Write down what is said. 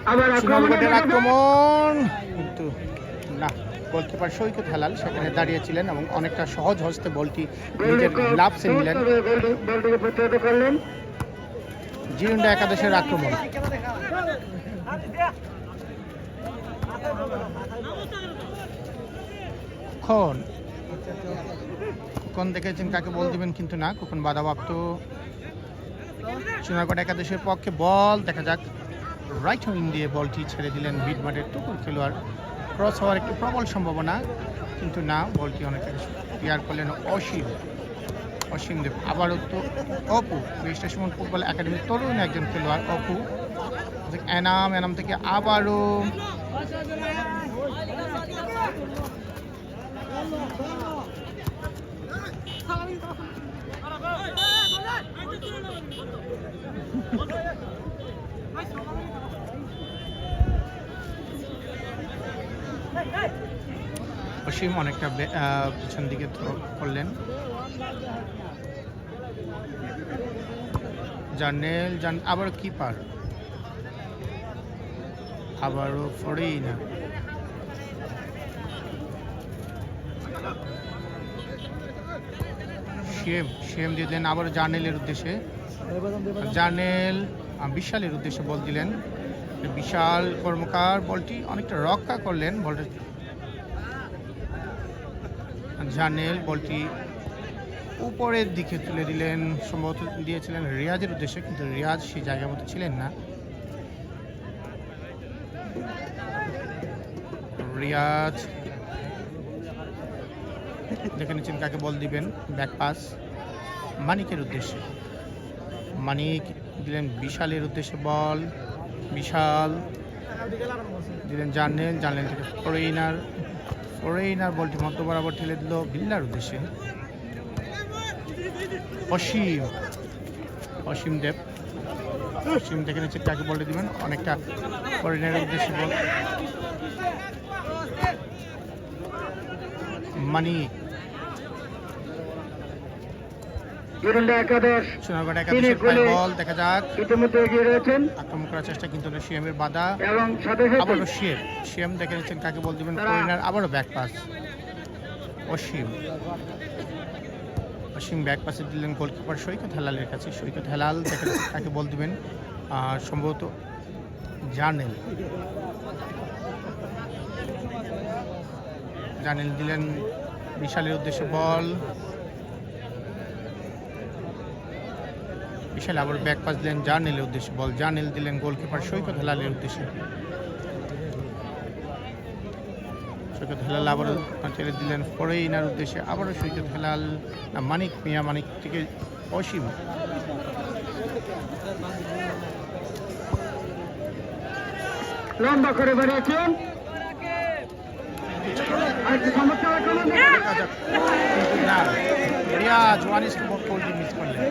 সোনারগড়ের আক্রমণ কিন্তু না, গোলকিপার সৈকত হেলাল সেখানে দাঁড়িয়েছিলেন এবং অনেকটা সহজ হস্তে বলটি নিজের গ্লাভসে নিলেন। জিরুন্ডা একাদশের আক্রমণ। খোকন দেখেছেন কাকে বল দিবেন, কিন্তু না, খোকন বাধাপ্রাপ্ত। সোনারগড় একাদশের পক্ষে বল, দেখা যাক। রাইট উইং দিয়ে বলটি ছেড়ে দিলেন ভিটমাটের তুকুর খেলোয়াড়। ক্রস হওয়ার একটি প্রবল সম্ভাবনা, কিন্তু না, বলটি অনেকটা ক্লিয়ার করলেন অসীম দেব। আবারও তো অপু, রেজিস্ট্রেশন সুমন ফুটবল একাডেমির তরুণ একজন খেলোয়াড় অপু। এনাম থেকে আবারও অসীম অনেকটা পিছন দিকে থ্রো করলেন। জার্নেল আবার কিপার, আবারও ফরেইনা। শিএম দিয়ে দিলেন আবার জার্নেলের উদ্দেশ্যে। জার্নেল বিশালের উদ্দেশ্যে বল দিলেন। বিশাল কর্মকার বলটি অনেকটা রক্ষা করলেন। বলটা জার্নেল বলটি উপরের দিকে তুলে দিলেন, সম্ভবত দিয়েছিলেন রিয়াজের উদ্দেশ্যে, কিন্তু রিয়াজ সেই জায়গার মতো ছিলেন না। রিয়াজ দেখে নিচ্ছেন কাকে বল দিবেন। ব্যাক পাস মানিকের উদ্দেশ্যে, মানিক দিলেন বিশালের উদ্দেশ্যে বল। বিশাল দিলেন জার্নেল থেকে ফরেইনার বলটি মধ্য বরাবর ঠেলে দিল বিল্লার উদ্দেশ্যে। অসীম দেব দেখে নিচ্ছেন কাকে বলটি দিবেন, অনেকটা ফরেইনারের উদ্দেশ্যে বল। মানিক সোনারগড় একাদশের বল, দেখা যাক। আক্রমণ করার চেষ্টা, কিন্তু শিএমের বাধা। আবারও শিএম দেখে নিচ্ছেন কাকে বল দিবেন। ফরেইনার আবারও ব্যাক পাস। অসীম ব্যাক পাসে দিলেন গোলকিপার সৈকত হেলালের কাছে। সৈকত হেলাল দেখে কাকে বল দিবেন, সম্ভবত জার্নেল দিলেন বিশালের উদ্দেশ্যে বল। বিশাল আবার ব্যাক পাস দিলেন জার্নেলের উদ্দেশ্যে বল। জার্নেল দিলেন গোলকিপার সৈকত হেলালের উদ্দেশ্যে। সৈকত হেলাল আবারও ছেড়ে দিলেন ফরেইনার উদ্দেশ্যে। আবারও সৈকত হেলাল না, মানিক থেকে অসীম। লম্বা করে বাড়িয়েছেন, রিয়াজ গোলটি মিস করলেন।